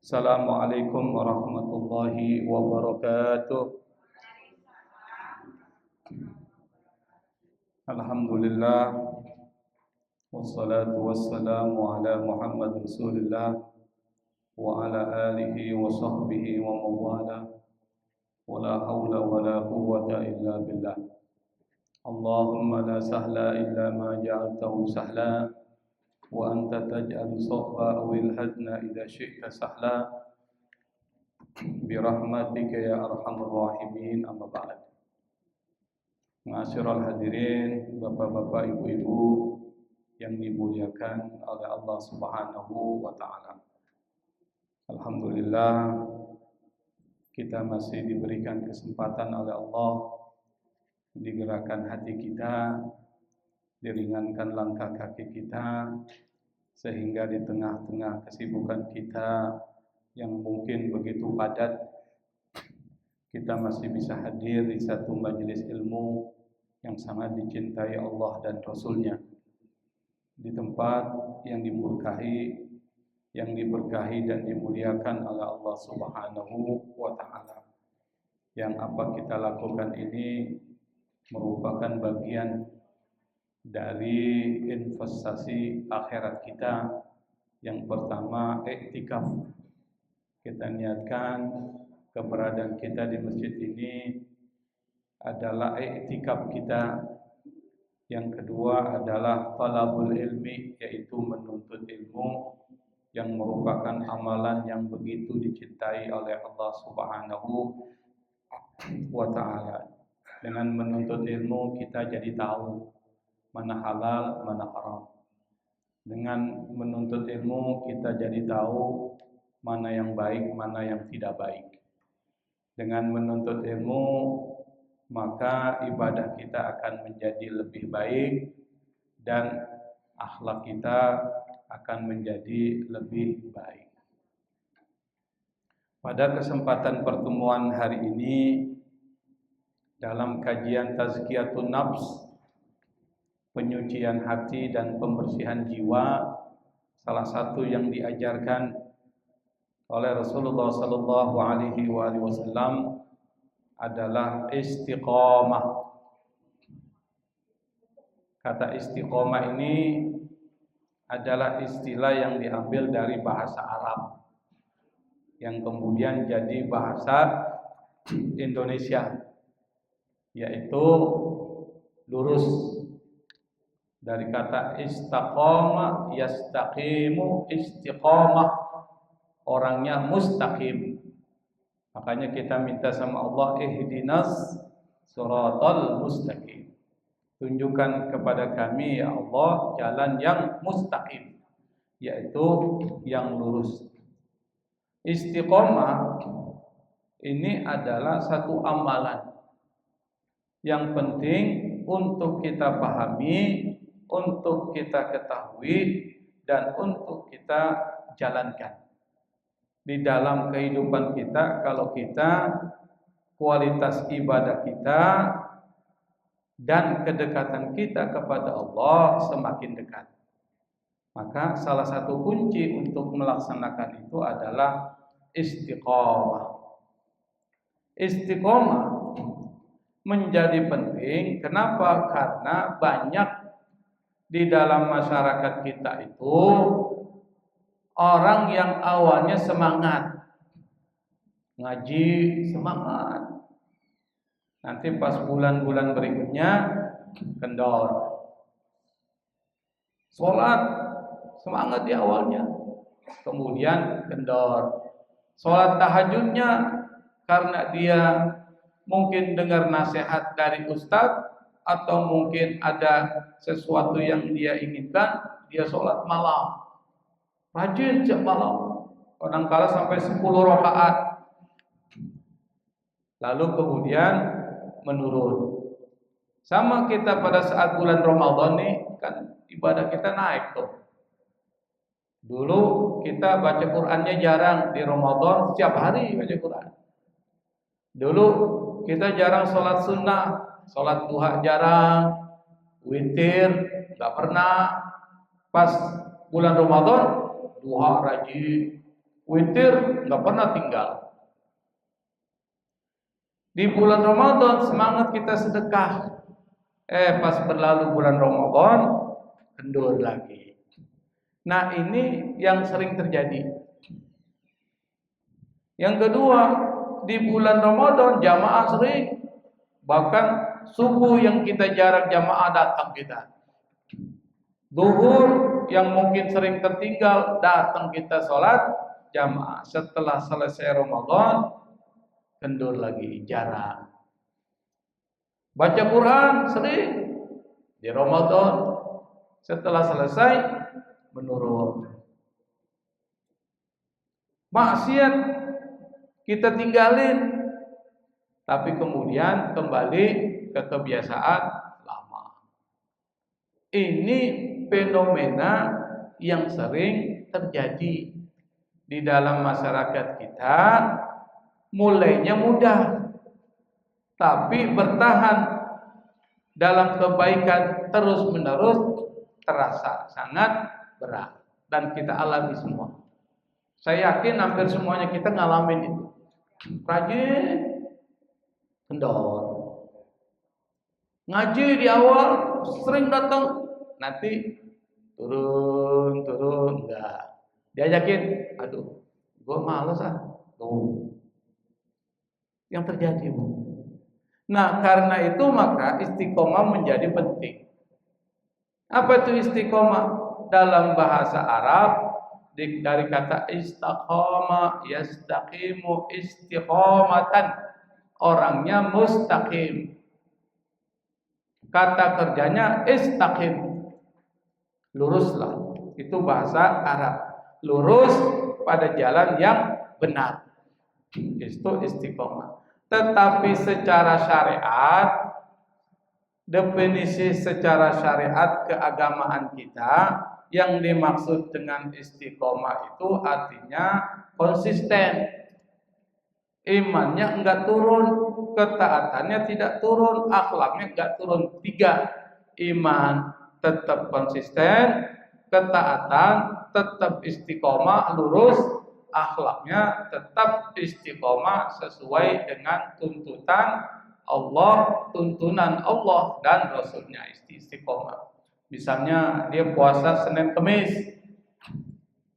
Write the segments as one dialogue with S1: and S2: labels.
S1: Assalamualaikum warahmatullahi wabarakatuh. Alhamdulillah, wassalatu wassalamu ala Muhammad Rasulillah wa ala alihi wa sahbihi wa mawala, wa la hawla wa la quwwata illa billah. Allahumma la sahla illa ma ja'altahu sahla, wa anta taj'alu sawfa awil hazna idza syi'ta sahla, birahmatika ya arhamar rahimin. Amma ba'd. Ma'asyiral hadirin, bapak-bapak, ibu-ibu yang dimuliakan oleh Allah Subhanahu wa taala. Alhamdulillah, kita masih diberikan kesempatan oleh Allah, digerakkan hati kita, diringankan langkah kaki kita, sehingga di tengah-tengah kesibukan kita yang mungkin begitu padat, kita masih bisa hadir di satu majelis ilmu yang sangat dicintai Allah dan Rasulnya, di tempat yang diberkahi dan dimuliakan oleh Allah Subhanahu wa taala. Yang apa kita lakukan ini merupakan bagian dari investasi akhirat kita. Yang pertama, iktikaf. Kita niatkan keberadaan kita di masjid ini adalah iktikaf kita. Yang kedua adalah talabul ilmi, yaitu menuntut ilmu, yang merupakan amalan yang begitu dicintai oleh Allah Subhanahu wa taala. Dengan menuntut ilmu kita jadi tahu mana halal, mana haram. Dengan menuntut ilmu kita jadi tahu mana yang baik, mana yang tidak baik. Dengan menuntut ilmu maka ibadah kita akan menjadi lebih baik dan akhlak kita akan menjadi lebih baik. Pada kesempatan pertemuan hari ini dalam kajian tazkiyatun nafs, penyucian hati dan pembersihan jiwa, salah satu yang diajarkan oleh Rasulullah sallallahu alaihi wasallam adalah istiqomah. Kata istiqomah ini adalah istilah yang diambil dari bahasa Arab yang kemudian jadi bahasa Indonesia, yaitu lurus. Dari kata istaqama, yastaqimu, istiqomah, orangnya mustaqim. Makanya kita minta sama Allah, ihdinas siratal mustaqim. Tunjukkan kepada kami ya Allah jalan yang mustaqim, yaitu yang lurus. Istiqomah ini adalah satu amalan yang penting untuk kita pahami, untuk kita ketahui, dan untuk kita jalankan di dalam kehidupan kita. Kalau kita kualitas ibadah kita dan kedekatan kita kepada Allah semakin dekat, maka salah satu kunci untuk melaksanakan itu adalah istiqomah. Istiqomah menjadi penting. Kenapa? Karena banyak di dalam masyarakat kita itu orang yang awalnya semangat ngaji, semangat, nanti pas bulan-bulan berikutnya kendor. Sholat semangat di awalnya, kemudian kendor. Sholat tahajudnya karena dia mungkin dengar nasihat dari ustadz, atau mungkin ada sesuatu yang dia inginkan, dia sholat malam, rajin setiap malam, kadang-kala sampai 10 rakaat. Lalu kemudian menurun. Sama kita pada saat bulan Ramadan nih, kan ibadah kita naik tuh. Dulu kita baca Qur'annya jarang, di Ramadan setiap hari baca Qur'an. Dulu kita jarang sholat sunnah, sholat duha jarang, witir gak pernah. Pas bulan Ramadan duha rajin, witir nggak pernah tinggal. Di bulan Ramadan semangat kita sedekah. Pas berlalu bulan Ramadan, kendur lagi. Nah, ini yang sering terjadi. Yang kedua, di bulan Ramadan jamaah sering, bahkan subuh yang kita jarang jamaah datang kita. Zuhur yang mungkin sering tertinggal datang kita sholat jamaah. Setelah selesai Ramadan kendur lagi, jarang. Baca Quran sering di Ramadan, setelah selesai menurun. Maksiat kita tinggalin, tapi kemudian kembali ke kebiasaan lama. Ini fenomena yang sering terjadi di dalam masyarakat kita. Mulainya mudah, tapi bertahan dalam kebaikan terus-menerus terasa sangat berat, dan kita alami semua. Saya yakin hampir semuanya kita ngalamin itu. Rajin kendor, ngaji di awal sering datang, nanti turun enggak. Diajakin, aduh, gue males tuh yang terjadi, Bu. Nah, karena itu maka istiqomah menjadi penting. Apa itu istiqomah? Dalam bahasa Arab dari kata istaqama, yastaqimu istiqomatan. Orangnya mustaqim. Kata kerjanya istaqim. Luruslah. Itu bahasa Arab. Lurus pada jalan yang benar. Itu istiqomah. Tetapi secara syariat, definisi secara syariat keagamaan kita, yang dimaksud dengan istiqomah itu artinya konsisten. Imannya enggak turun, ketaatannya tidak turun, akhlaknya enggak turun. 3, iman tetap konsisten, ketaatan tetap istiqomah lurus, akhlaknya tetap istiqomah sesuai dengan tuntutan Allah, tuntunan Allah dan Rasulnya. Istiqomah. Misalnya dia puasa Senin Kemis,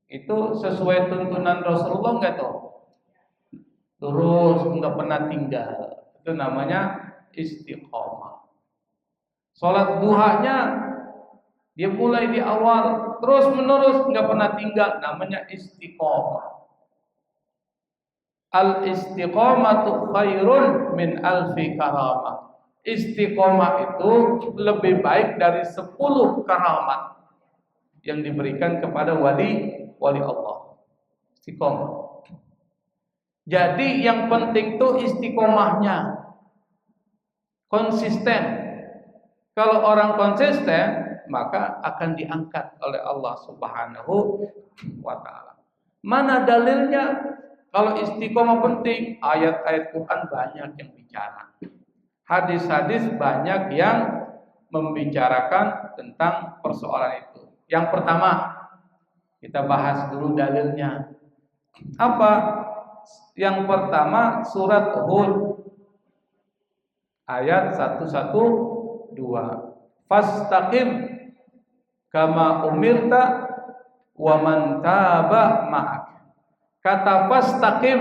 S1: itu sesuai tuntunan Rasulullah enggak tuh? Terus enggak pernah tinggal. Itu namanya istiqomah. Salat duhanya dia mulai di awal terus menerus enggak pernah tinggal, namanya istiqomah. Al-istiqomatu khairun min alfi karamah. Istiqomah itu lebih baik dari 10 karamat yang diberikan kepada wali Allah. Istiqomah. Jadi yang penting itu istiqomahnya, konsisten. Kalau orang konsisten, maka akan diangkat oleh Allah Subhanahu wa ta'ala. Mana dalilnya? Kalau istiqomah penting, ayat-ayat Quran banyak yang bicara. Hadis-hadis banyak yang membicarakan tentang persoalan itu. Yang pertama, kita bahas dulu dalilnya. Apa? Yang pertama surat Hud ayat 112. Fastaqim kama umirta wa man taba ma'ak. Kata fastaqim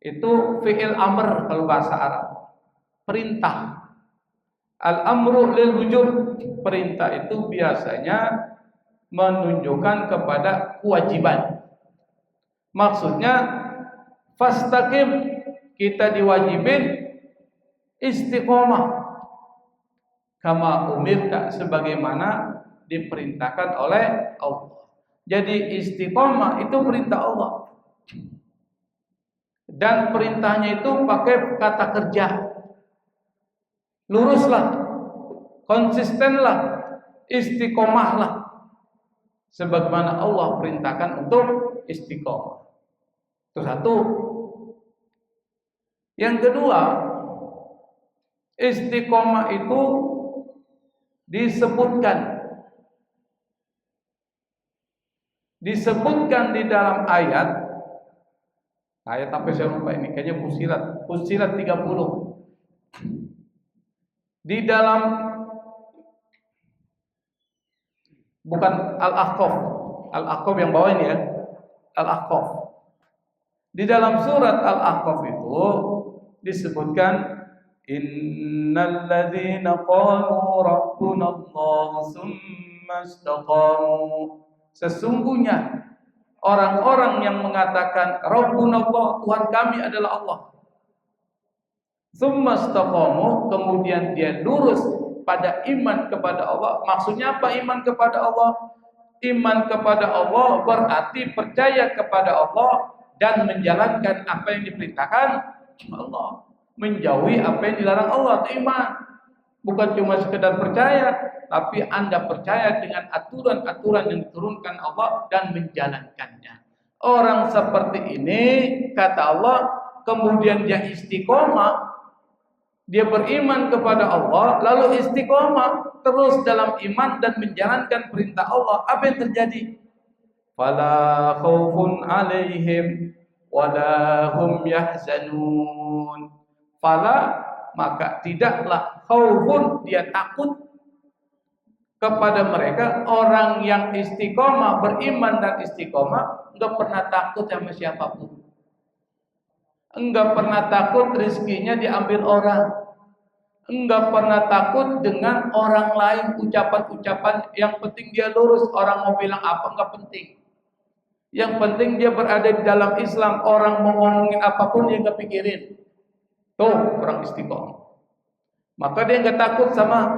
S1: itu fi'il amr kalau bahasa Arab. Perintah. Al-amru lil wujub. Perintah itu biasanya menunjukkan kepada kewajiban. Maksudnya fastaqim, kita diwajibin istiqomah kama umirta, sebagaimana diperintahkan oleh Allah. Jadi istiqomah itu perintah Allah. Dan perintahnya itu pakai kata kerja. Luruslah, konsistenlah, istiqomahlah, sebagaimana Allah perintahkan untuk istiqomah. Itu satu. Yang kedua, istiqomah itu disebutkan disebutkan di dalam ayat apa saya lupa ini, kayaknya Fussilat 30. Di dalam, bukan Al-Ahqaf yang bawah ini ya, Al-Ahqaf. Di dalam surat Al-Ahqaf itu disebutkan innal ladzina qalu rabbuna Allah tsumma istaqamu, sesungguhnya orang-orang yang mengatakan rabbuna Allah, Tuhan kami adalah Allah, tsumma istaqamu, kemudian dia lurus pada iman kepada Allah. Maksudnya apa iman kepada Allah? Iman kepada Allah berarti percaya kepada Allah dan menjalankan apa yang diperintahkan Allah, menjauhi apa yang dilarang Allah. Itu iman. Bukan cuma sekedar percaya, tapi Anda percaya dengan aturan-aturan yang diturunkan Allah dan menjalankannya. Orang seperti ini, kata Allah, kemudian dia istiqomah, dia beriman kepada Allah, lalu istiqomah terus dalam iman dan menjalankan perintah Allah. Apa yang terjadi? Fala khaufun alaihim wala hum yahzanun. Fala, maka tidaklah khaufun, dia takut kepada mereka. Orang yang istiqomah, beriman dan istiqomah, enggak pernah takut sama siapapun, enggak pernah takut rezekinya diambil orang, enggak pernah takut dengan orang lain, ucapan-ucapan. Yang penting dia lurus, orang mau bilang apa enggak penting. Yang penting dia berada di dalam Islam. Orang mau ngomongin apapun dia enggak pikirin. Tuh orang istiqomah. Maka dia enggak takut sama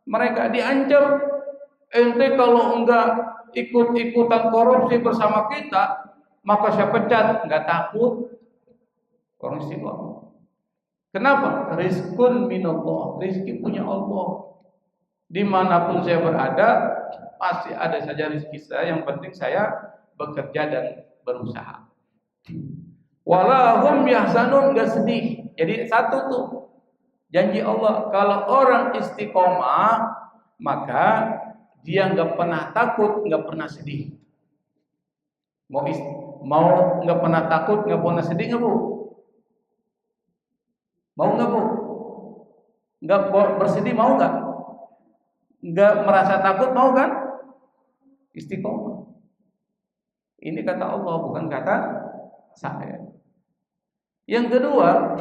S1: mereka. Diancam, ente kalau enggak ikut-ikutan korupsi bersama kita, maka saya pecat. Enggak takut orang istiqomah. Kenapa? Rizqun minallah, rizki punya Allah. Dimanapun saya berada, pasti ada saja rizki saya. Yang penting saya bekerja dan berusaha. Walahum yahzanun, enggak sedih. Jadi satu tuh janji Allah, kalau orang istiqomah maka dia enggak pernah takut, enggak pernah sedih. Mau enggak pernah takut, enggak pernah sedih enggak, Bu? Mau enggak, Bu? Enggak bersedih mau enggak? Enggak merasa takut mau kan? Istiqomah. Ini kata Allah, bukan kata saya. Yang kedua,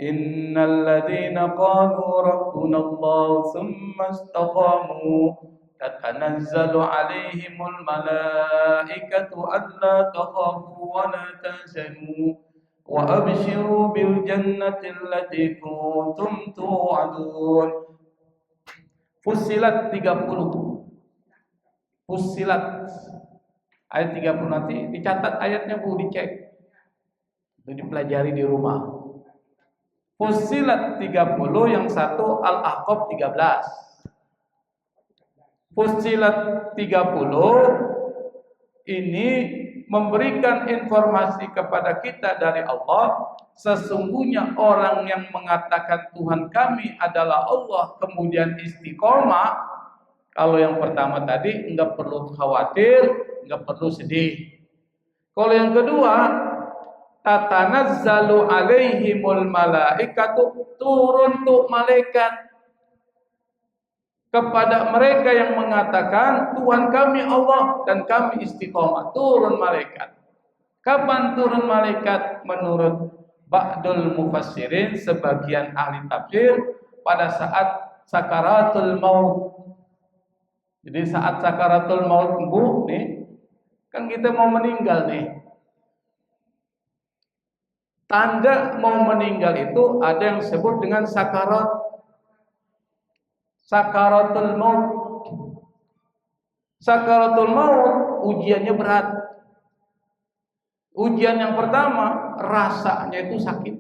S1: innal ladzina qalu rabbuna Allah tsumma istaqamu tatanazzalu alaihimul malaikatu alla takhafu wa la tahzanu wa abshiru bil jannati allati kuntum tu'adun. Fussilat 30. Fussilat ayat 30, nanti dicatat ayatnya, Bu, dicek. Itu dipelajari di rumah. Fussilat 30, yang satu Al-Ahqaf 13. Fussilat 30 ini memberikan informasi kepada kita dari Allah. Sesungguhnya orang yang mengatakan Tuhan kami adalah Allah, kemudian istiqomah, kalau yang pertama tadi enggak perlu khawatir, enggak perlu sedih. Kalau yang kedua, tatanazzalu alaihimul malaikatu, turun tuh malaikat kepada mereka yang mengatakan Tuhan kami Allah dan kami istiqomah. Turun malaikat. Kapan turun malaikat? Menurut ba'dul mufassirin, sebagian ahli tafsir, pada saat sakaratul maut. Jadi saat sakaratul maut, Bu, nih kan kita mau meninggal nih. Tanda mau meninggal itu ada yang disebut dengan sakaratul maut. Sakaratul maut ujiannya berat. Ujian yang pertama rasanya itu sakit.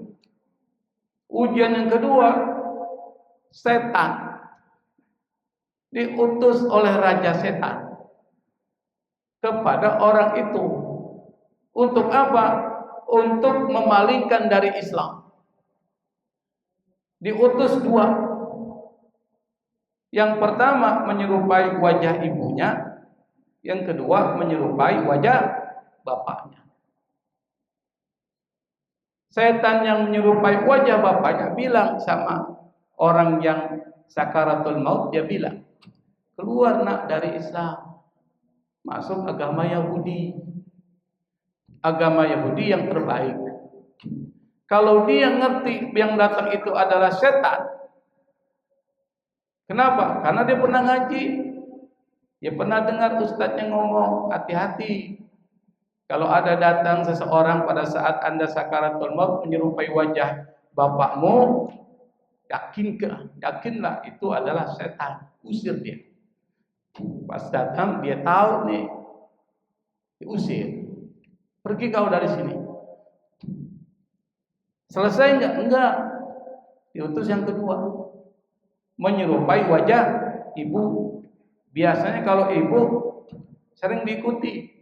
S1: Ujian yang kedua, setan diutus oleh raja setan kepada orang itu. Untuk apa? Untuk memalingkan dari Islam. Diutus dua. Yang pertama menyerupai wajah ibunya, Yang kedua, menyerupai wajah bapaknya. Setan yang menyerupai wajah bapaknya bilang sama orang yang sakaratul maut, dia bilang, keluar nak dari Islam, masuk agama Yahudi. Agama Yahudi yang terbaik. Kalau dia ngerti yang datang itu adalah setan. Kenapa? Karena dia pernah ngaji. Dia pernah dengar ustadznya ngomong, hati-hati. Kalau ada datang seseorang pada saat Anda sakaratul maut menyerupai wajah bapakmu, yakinlah itu adalah setan. Usir dia. Pas datang dia tahu nih, diusir. Pergi kau dari sini. Selesai enggak? Enggak. Diutus yang kedua, menyerupai wajah ibu. Biasanya kalau ibu sering diikuti.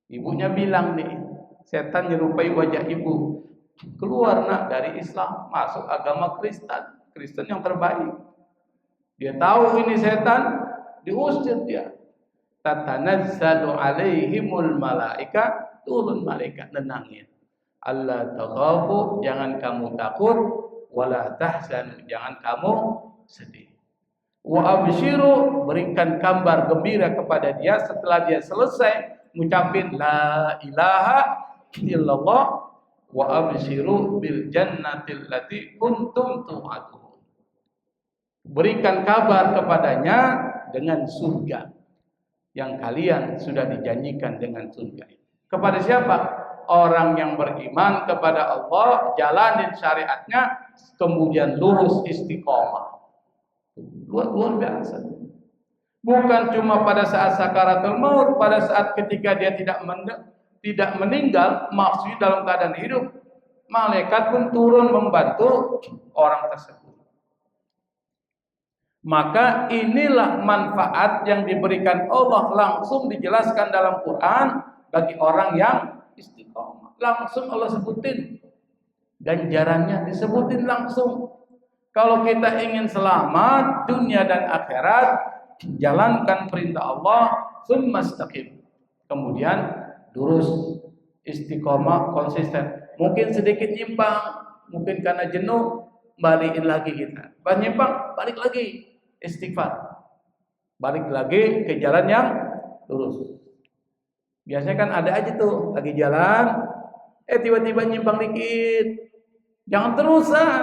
S1: Ibunya bilang nih, setan menyerupai wajah ibu. Keluar nak dari Islam, masuk agama Kristen. Kristen yang terbaik. Dia tahu ini setan, diusir dia. Tatanazzalu alaihimul malaika, turun malaikat nenangin. Allah takhafu, jangan kamu takut, wala tahzanu, jangan kamu sedih. Wa abshiru, berikan kabar gembira kepada dia setelah dia selesai ngucapin la ilaha illallah, wa abshiru bil jannatil lati kuntum tu'adun. Berikan kabar kepadanya dengan surga yang kalian sudah dijanjikan dengan surga. Kepada siapa? Orang yang beriman kepada Allah, jalanin syariatnya, kemudian lurus istiqomah. Luar biasa. Bukan cuma pada saat sakaratul maut, pada saat ketika dia tidak meninggal, maksudnya dalam keadaan hidup, malaikat pun turun membantu orang tersebut. Maka inilah manfaat yang diberikan Allah, langsung dijelaskan dalam Quran bagi orang yang istiqomah. Langsung Allah sebutin, ganjarannya disebutin langsung. Kalau kita ingin selamat dunia dan akhirat, jalankan perintah Allah, tsumma istaqim. Kemudian lurus, istiqomah, konsisten. Mungkin sedikit nyimpang, mungkin karena jenuh, balikin lagi kita. Pas nyimpang, balik lagi, istighfar. Balik lagi ke jalan yang lurus. Biasanya kan ada aja tuh, lagi jalan, tiba-tiba nyimpang dikit. Jangan terusan,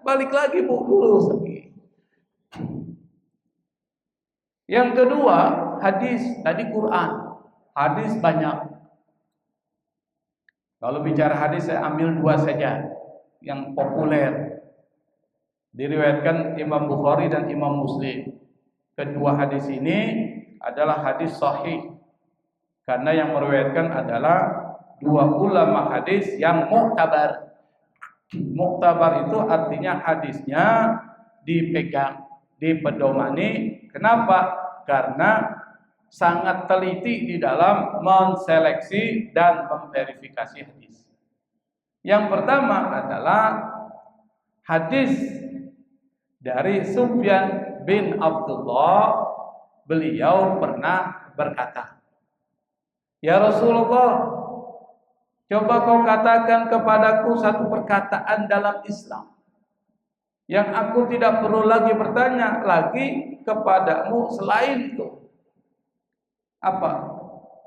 S1: balik lagi, Bu, lurus lagi. Yang kedua, hadis, tadi Quran. Hadis banyak. Kalau bicara hadis saya ambil dua saja yang populer. Diriwayatkan Imam Bukhari dan Imam Muslim. Kedua hadis ini adalah hadis sahih. Karena yang meriwayatkan adalah dua ulama hadis yang muktabar. Muktabar itu artinya hadisnya dipegang, dipedomani. Kenapa? Karena sangat teliti di dalam menseleksi dan memverifikasi hadis. Yang pertama adalah hadis dari Sufyan bin Abdullah. Beliau pernah berkata, "Ya Rasulullah, coba kau katakan kepadaku satu perkataan dalam Islam yang aku tidak perlu lagi bertanya lagi kepadamu selain itu." Apa?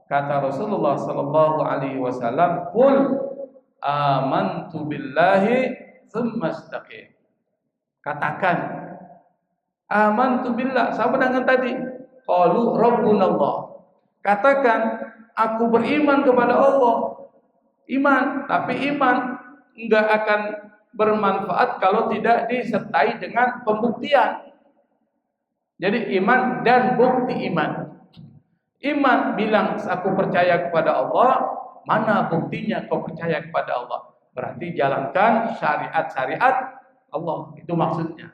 S1: Kata Rasulullah sallallahu alaihi wasallam, "Qul amantu billahi tsumma istaqim." Katakan, amantu billah, sama dengan tadi. Qalu rabbunallah. Katakan, aku beriman kepada Allah. Iman, tapi iman enggak akan bermanfaat kalau tidak disertai dengan pembuktian. Jadi iman dan bukti iman. Iman bilang aku percaya kepada Allah, mana buktinya kau percaya kepada Allah? Berarti jalankan syariat-syariat Allah, itu maksudnya.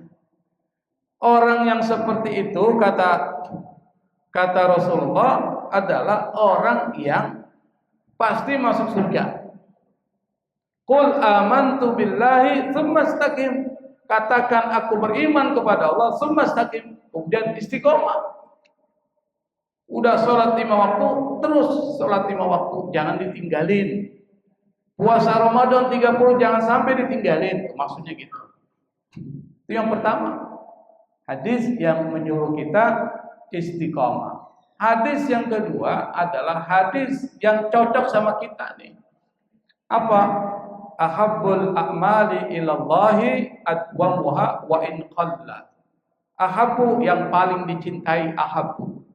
S1: Orang yang seperti itu kata Rasulullah adalah orang yang pasti masuk surga. Qul amantu billahi tsumma istaqim. Katakan aku beriman kepada Allah, tsumma istaqim. Kemudian istiqomah. Udah sholat 5 waktu, terus sholat 5 waktu, jangan ditinggalin. Puasa Ramadan 30 jangan sampai ditinggalin, maksudnya gitu. Itu yang pertama. Hadis yang menyuruh kita istiqomah. Hadis yang kedua adalah hadis yang cocok sama kita nih. Apa? Ahabbul a'mali ilallahi adwamuha wa in qalla. Ahabbu yang paling dicintai ahabbu.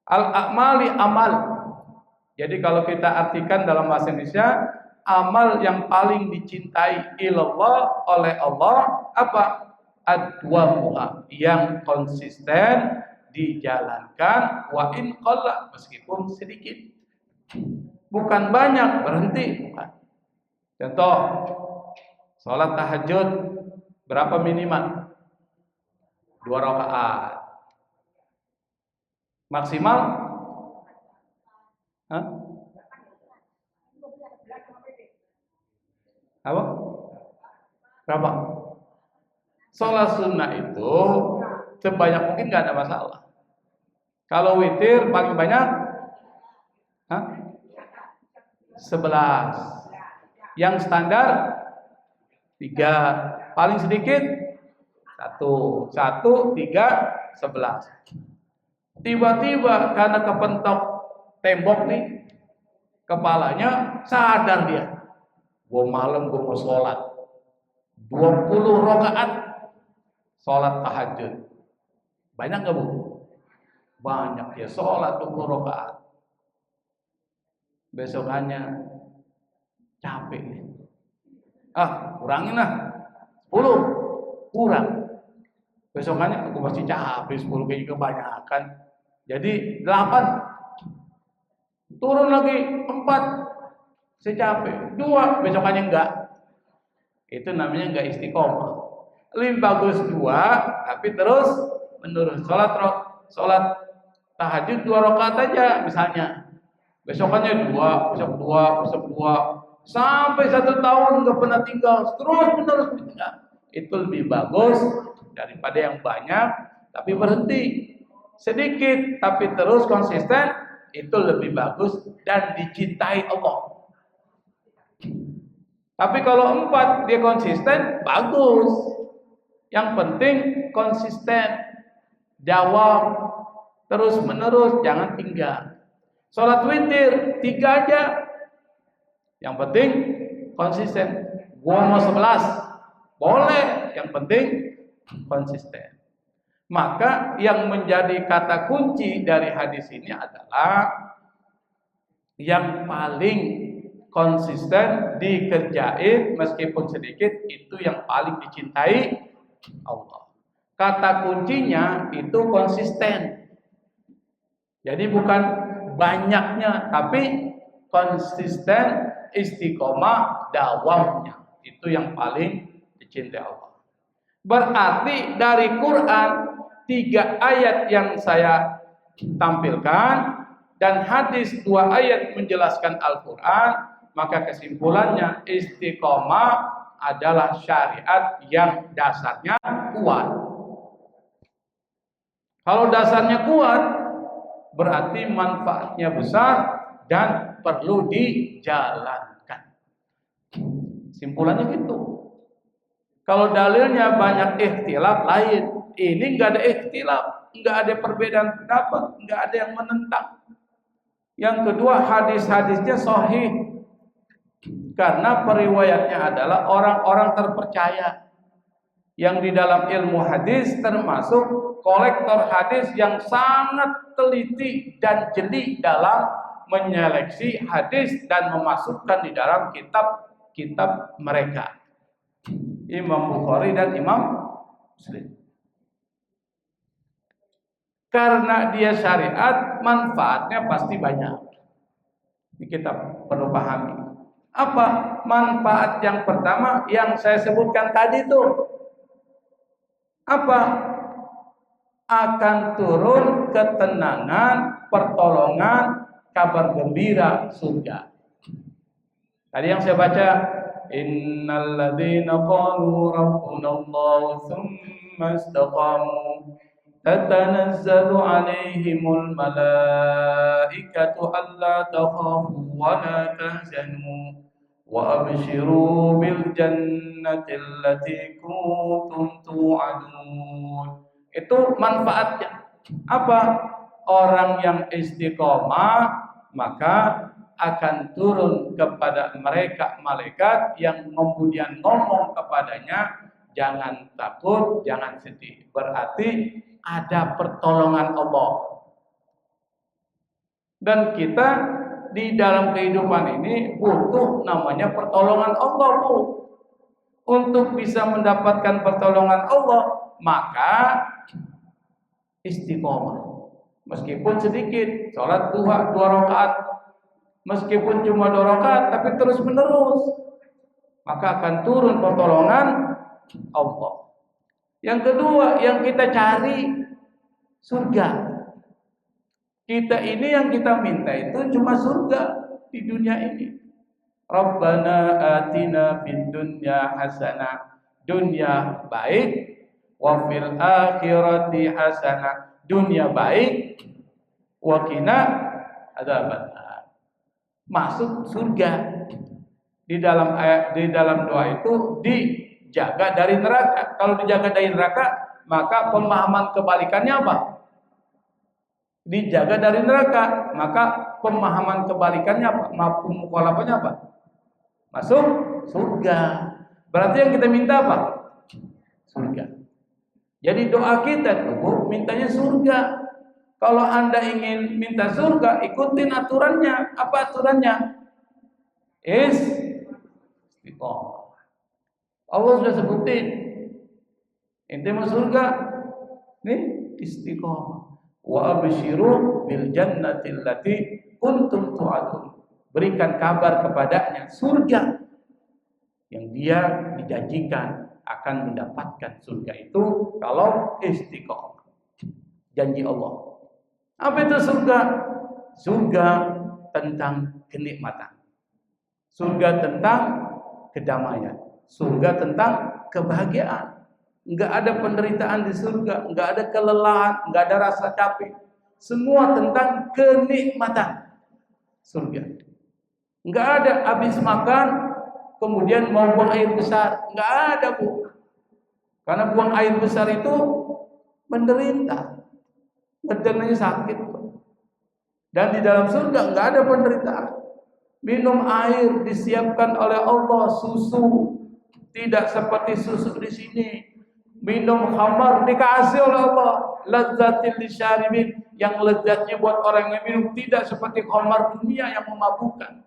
S1: Al-a'mali amal. Jadi kalau kita artikan dalam bahasa Indonesia, amal yang paling dicintai ilallah oleh Allah apa? Adwamuha, yang konsisten dijalankan wa in qalla, meskipun sedikit. Bukan banyak, berhenti, bukan. Contoh, sholat tahajud berapa minimal? 2 rakaat. Maksimal? Hah? Apa? Berapa? Sholat sunnah itu sebanyak mungkin nggak ada masalah. Kalau witir paling banyak 11. Yang standar 3. Paling sedikit 1, 3, 11. Tiba-tiba karena kepentok tembok nih, kepalanya sadar dia. Gua malam gua mau sholat 20 rakaat sholat tahajud. Banyak gak bu? Banyak ya, sholat 20 rakaat. Besokannya capek nih. Kurangin lah 10, kurang. Besokannya aku masih capek, 10 kayaknya kebanyakan. Jadi 8. Turun lagi 4. Saya capek. 2, besokannya enggak. Itu namanya enggak istiqomah. Lebih bagus 2, tapi terus menurun. Sholat tahajud 2 rakaat aja misalnya. Besokannya 2, besok 2, besok 2. Sampai 1 tahun enggak pernah tinggal. Terus menerus tinggal. Itu lebih bagus daripada yang banyak tapi berhenti. Sedikit tapi terus konsisten, itu lebih bagus dan dicintai Allah. Tapi kalau 4 dia konsisten, bagus. Yang penting konsisten, jawab terus menerus, jangan tinggal. Sholat witir 3 aja, yang penting konsisten. Gua mau 11, boleh, yang penting konsisten. Maka yang menjadi kata kunci dari hadis ini adalah yang paling konsisten dikerjain meskipun sedikit, itu yang paling dicintai Allah. Kata kuncinya itu konsisten. Jadi bukan banyaknya, tapi konsisten, istiqomah, dawamnya. Itu yang paling dicintai Allah. Berarti dari Quran 3 ayat yang saya tampilkan dan hadis 2 ayat menjelaskan Al-Quran, maka kesimpulannya istiqomah adalah syariat yang dasarnya kuat. Kalau dasarnya kuat, berarti manfaatnya besar dan perlu dijalankan. Simpulannya gitu. Kalau dalilnya banyak ikhtilaf lain, ini nggak ada ikhtilaf, nggak ada perbedaan pendapat, nggak ada yang menentang. Yang kedua, hadis-hadisnya sahih, karena periwayatnya adalah orang-orang terpercaya yang di dalam ilmu hadis termasuk kolektor hadis yang sangat teliti dan jeli dalam menyeleksi hadis dan memasukkan di dalam kitab-kitab mereka. Imam Bukhari dan Imam Muslim. Karena dia syariat, manfaatnya pasti banyak. Ini kita perlu pahami. Apa manfaat yang pertama yang saya sebutkan tadi itu? Apa? Akan turun ketenangan, pertolongan, kabar gembira surga. Tadi yang saya baca, innal ladzina qalu rabbuna Allah tsumma istaqamu tatanazzalu 'alaihimul malaikatu alla takhafu wa la tahzanu wa abshiru bil jannati allati kuntum tu'adun. Itu manfaatnya. Apa? Orang yang istiqomah maka akan turun kepada mereka malaikat yang kemudian ngomong kepadanya, jangan takut, jangan sedih. Berarti ada pertolongan Allah. Dan kita di dalam kehidupan ini butuh namanya pertolongan Allah, Bu. Untuk bisa mendapatkan pertolongan Allah, maka istiqomah. Meskipun sedikit, sholat duha 2 rakaat, meskipun cuma 2 rakaat, tapi terus menerus, maka akan turun pertolongan Allah. Yang kedua, yang kita cari surga. Kita ini yang kita minta itu cuma surga di dunia ini. Rabbana atina fid dunya hasanah, dunia baik, wa fil akhirati hasanah, dunia baik, wa qina adzabannar. Masuk surga. Di dalam doa itu dijaga dari neraka. Kalau dijaga dari neraka, maka pemahaman kebalikannya apa? Dijaga dari neraka, maka pemahaman kebalikannya apa? Mafhum mukhalafahnya apa? Masuk surga. Berarti yang kita minta apa? Surga. Jadi doa kita tuh mintanya surga. Kalau Anda ingin minta surga, ikutin aturannya. Apa aturannya? Istiqomah. Allah sudah sebutin. Ente mau surga? Nih, istiqomah. Wa abshiru bil jannati allati kuntum tu'adun. Berikan kabar kepadanya surga yang dia dijanjikan akan mendapatkan surga itu kalau istiqomah. Janji Allah. Apa itu surga? Surga tentang kenikmatan. Surga tentang kedamaian. Surga tentang kebahagiaan. Enggak ada penderitaan di surga, enggak ada kelelahan, enggak ada rasa capek. Semua tentang kenikmatan surga. Enggak ada habis makan kemudian mau buang air besar, enggak ada, Bu. Karena buang air besar itu menderita. Badannya sakit. Dan di dalam surga enggak ada penderitaan. Minum air disiapkan oleh Allah, susu tidak seperti susu di sini. Minum khamar dikasih oleh Allah, lazzatil lisyaribin, yang lezatnya buat orang yang minum, tidak seperti khamar dunia yang memabukkan.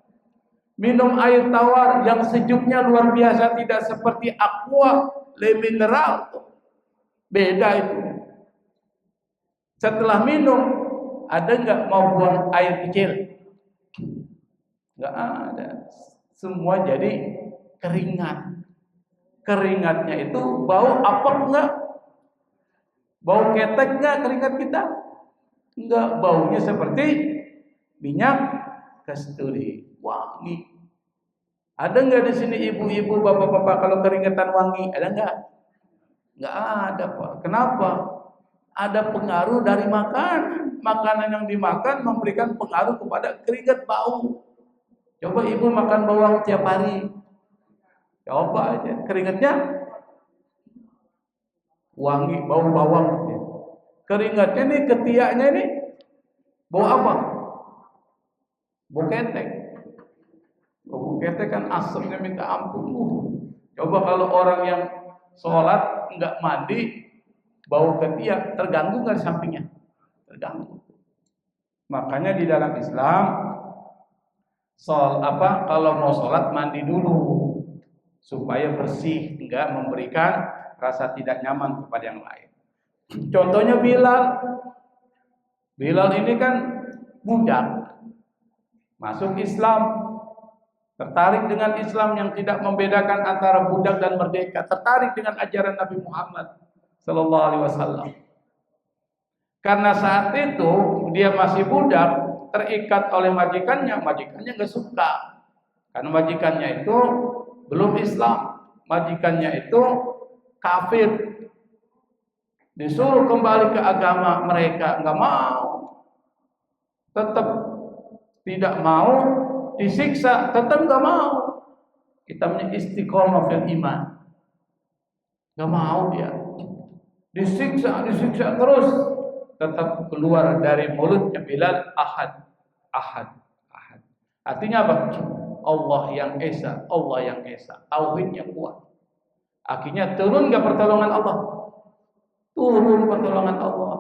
S1: Minum air tawar yang sejuknya luar biasa, tidak seperti aqua, le mineral. Beda itu. Setelah minum, ada enggak mau buang air kecil? Enggak ada. Semua jadi keringat. Keringatnya itu bau apa enggak? Bau ketek enggak keringat kita? Enggak, baunya seperti minyak kasturi, wangi. Ada enggak di sini ibu-ibu, bapak-bapak kalau keringatan wangi? Ada enggak? Enggak ada, Pak. Kenapa? Ada pengaruh dari makanan. Makanan yang dimakan memberikan pengaruh kepada keringat bau. Coba ibu makan bawang tiap hari. Coba aja, keringatnya wangi, bau bawang. Keringatnya nih, ketiaknya nih bau apa? Bau ketek. Bau ketek kan asamnya minta ampun. Coba kalau orang yang sholat enggak mandi, bau ketiak, terganggu nggak di sampingnya? Terganggu. Makanya di dalam Islam, kalau mau sholat mandi dulu supaya bersih, enggak memberikan rasa tidak nyaman kepada yang lain. Contohnya Bilal. Bilal ini kan budak, masuk Islam, tertarik dengan Islam yang tidak membedakan antara budak dan merdeka, tertarik dengan ajaran Nabi Muhammad sallallahu alaihi wasallam. Karena saat itu dia masih budak, terikat oleh majikannya nggak suka. Karena majikannya itu belum Islam, majikannya itu kafir. Disuruh kembali ke agama mereka, enggak mau. Tetap tidak mau, disiksa tetap enggak mau. Kita istiqomah fil iman. Enggak mau dia. Disiksa terus, tetap keluar dari mulutnya Bilal, ahad, ahad, ahad. Artinya apa? Allah yang esa, Allah yang esa. Tauhidnya kuat. Akhirnya turun enggak pertolongan Allah? Turun pertolongan Allah.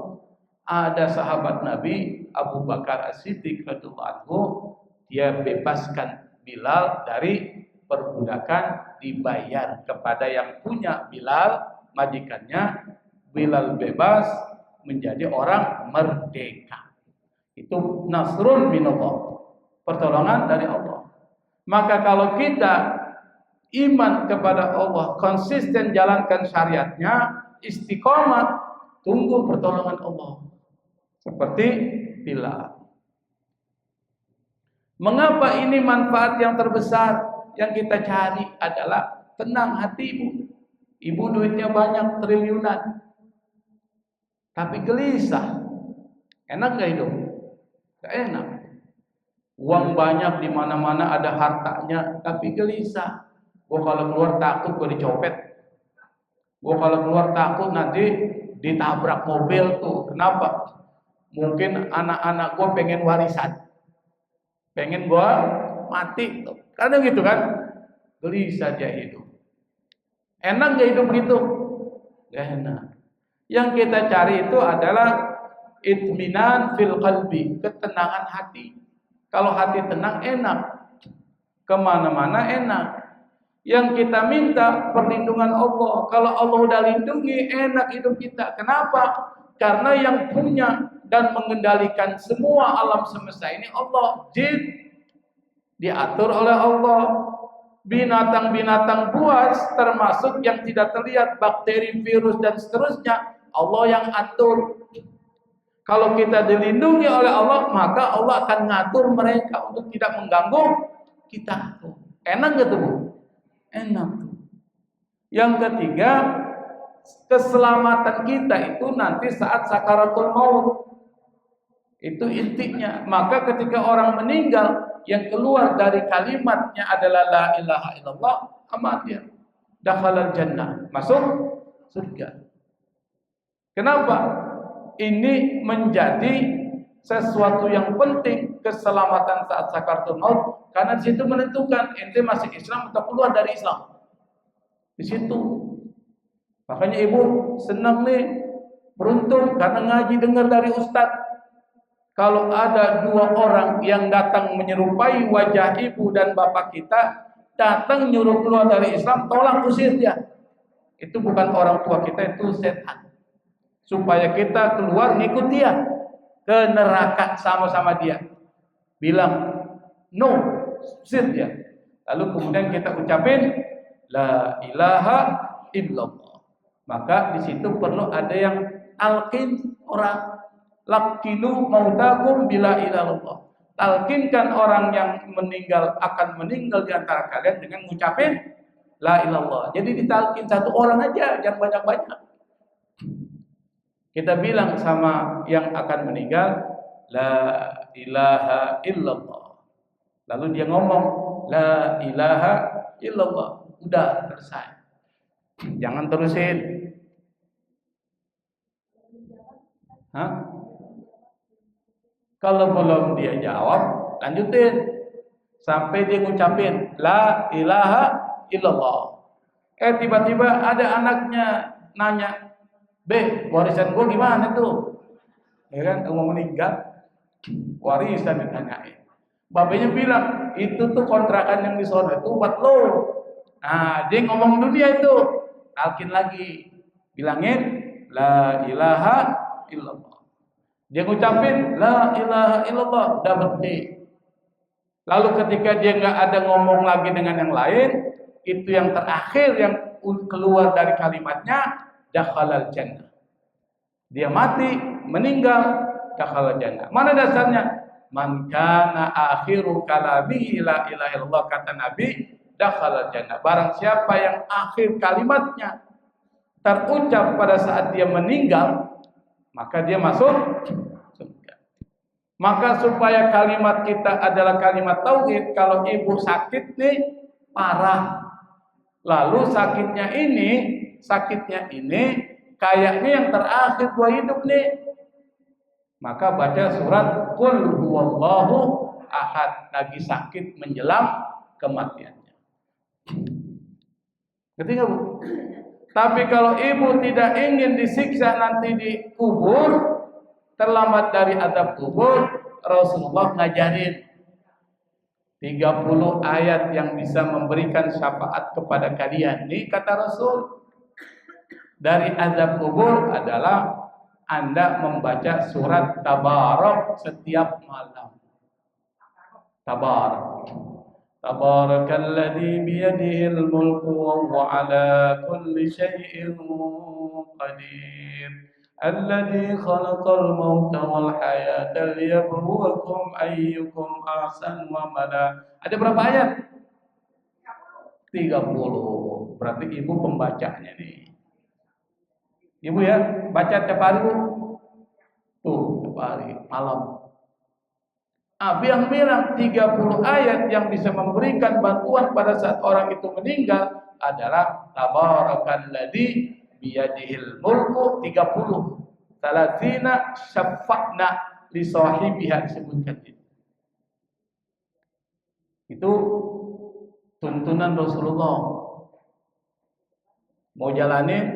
S1: Ada sahabat Nabi Abu Bakar As-Siddiq radhiyallahu anhu, dia bebaskan Bilal dari perbudakan, dibayar kepada yang punya Bilal, majikannya. Bilal bebas, menjadi orang merdeka. Itu nasrun minallah, pertolongan dari Allah. Maka kalau kita iman kepada Allah, konsisten jalankan syariatnya, istiqomah, tunggu pertolongan Allah. Seperti Bilal. Mengapa ini manfaat yang terbesar yang kita cari adalah tenang hatimu. Ibu duitnya banyak, triliunan, tapi gelisah. Enak gak hidup? Gak enak. Uang banyak di mana-mana, ada hartanya, tapi gelisah. Gua kalau keluar takut gua dicopet. Gua kalau keluar takut nanti ditabrak mobil tuh. Kenapa? Mungkin anak-anak gua pengen warisan, pengen gua mati tuh. Karena gitu kan, gelisah dia hidup. Enak gak hidup begitu? Gak enak. Yang kita cari itu adalah itminan fil qalbi, ketenangan hati. Kalau hati tenang, enak. Kemana-mana enak. Yang kita minta perlindungan Allah. Kalau Allah udah lindungi, enak hidup kita. Kenapa? Karena yang punya dan mengendalikan semua alam semesta ini Allah. Jin diatur oleh Allah. Binatang-binatang buas termasuk yang tidak terlihat, bakteri, virus dan seterusnya, Allah yang atur. Kalau kita dilindungi oleh Allah, maka Allah akan ngatur mereka untuk tidak mengganggu kita. Enak gak tuh, Bu? Enak. Yang ketiga, keselamatan kita itu nanti saat sakaratul maut. Itu intinya. Maka ketika orang meninggal, yang keluar dari kalimatnya adalah la ilaha illallah, amat dia. Dakhalal jannah, masuk surga. Kenapa? Ini menjadi sesuatu yang penting, keselamatan saat sakaratul maut, karena di situ menentukan ente masih Islam atau keluar dari Islam. Di situ. Makanya ibu senang nih, beruntung karena ngaji dengar dari ustadz. Kalau ada dua orang yang datang menyerupai wajah ibu dan bapak kita, datang nyuruh keluar dari Islam, tolak usir dia. Itu bukan orang tua kita, itu setan. Supaya kita keluar ngikut dia ke neraka sama-sama dia. Bilang no, usir dia. Lalu kemudian kita ucapin la ilaha illallah. Maka di situ perlu ada yang talqin orang. Laqinu mautakum bila ilallah. Talqinkan orang yang meninggal akan meninggal di antara kalian dengan mengucapin la ilallah. Jadi ditalqin satu orang aja, jangan banyak-banyak. Kita bilang sama yang akan meninggal la ilaha illallah. Lalu dia ngomong la ilaha illallah. Udah selesai. Jangan terusin. Hah? Kalau belum dia jawab, lanjutin sampai dia ngucapin la ilaha illallah. Tiba-tiba ada anaknya nanya, "Be, warisan gua gimana tuh?" Ya kan, mau meninggal, warisan ditanyain. Babenya bilang, "Itu tuh kontrakan yang di sono itu buat lo." Nah, dia ngomong dunia itu, talkin lagi, bilangin la ilaha illallah. Dia ngucapin la ilaha illallah, udah berhenti. Lalu ketika dia nggak ada ngomong lagi dengan yang lain, itu yang terakhir yang keluar dari kalimatnya dakhalal jannah. Dia mati, meninggal, dakhalal jannah. Mana dasarnya? Man kana akhiru kalamihi la ilaha illallah, kata Nabi, dakhalal jannah. Barang siapa yang akhir kalimatnya terucap pada saat dia meninggal, maka dia masuk surga. Maka supaya kalimat kita adalah kalimat tauhid, kalau ibu sakit nih parah, lalu sakitnya ini kayaknya yang terakhir gua hidup nih, maka baca surat Qul huwallahu ahad lagi sakit menjelang kematiannya. Ngerti nggak, Bu? Tapi kalau ibu tidak ingin disiksa nanti di kubur, terlambat dari azab kubur, Rasulullah ngajarin 30 ayat yang bisa memberikan syafaat kepada kalian. Ini kata Rasul, dari azab kubur adalah Anda membaca surat Tabarak setiap malam. Tabarak. Tabarakalladzi biyadihil mulku wa huwa ala kulli syai'in qadir. Alladzi khalaqal mauta wal hayata liyabluwakum ayyukum ahsanu amala. Ada berapa ayat? 30. Berarti ibu pembacanya nih. Ibu ya, baca tiap hari, Bu. Tuh, tiap hari malam. Yang bilang 30 ayat yang bisa memberikan bantuan pada saat orang itu meninggal adalah tabarakalladzi biyadihil mulku 30. Talatina syafa'na li sahibiha disebutkan itu. Itu tuntunan Rasulullah. Mau jalanin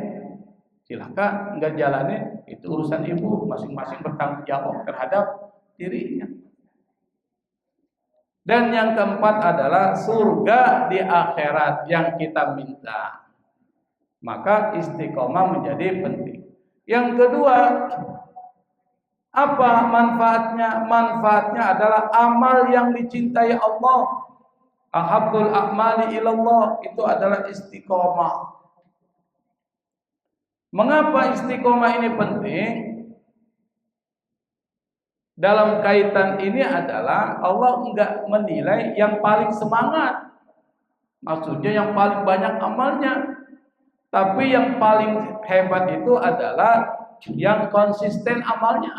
S1: silakan, enggak jalanin itu urusan ibu, masing-masing bertanggung jawab terhadap dirinya. Dan yang keempat adalah surga di akhirat yang kita minta. Maka istiqomah menjadi penting. Yang kedua, apa manfaatnya? Manfaatnya adalah amal yang dicintai Allah. Ahabbul a'mali ilallah, itu adalah istiqomah. Mengapa istiqomah ini penting? Dalam kaitan ini adalah Allah enggak menilai yang paling semangat, maksudnya yang paling banyak amalnya, tapi yang paling hebat itu adalah yang konsisten amalnya.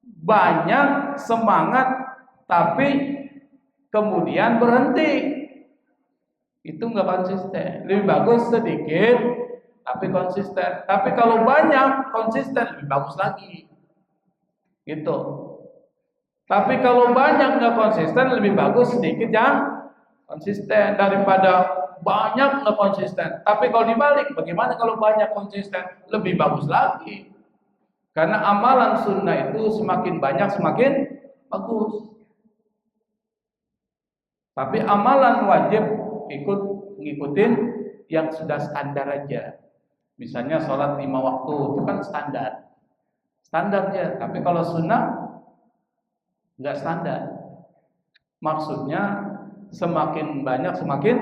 S1: Banyak semangat tapi kemudian berhenti, itu enggak konsisten. Lebih bagus sedikit tapi konsisten. Tapi kalau banyak konsisten lebih bagus lagi. Gitu. Tapi kalau banyak nggak konsisten, lebih bagus sedikit yang konsisten daripada banyak nggak konsisten. Tapi kalau dibalik, bagaimana kalau banyak konsisten? Lebih bagus lagi. Karena amalan sunnah itu semakin banyak semakin bagus. Tapi amalan wajib ngikutin yang sudah standar aja. Misalnya sholat 5 waktu itu kan standarnya. Tapi kalau sunnah nggak standar. Maksudnya semakin banyak semakin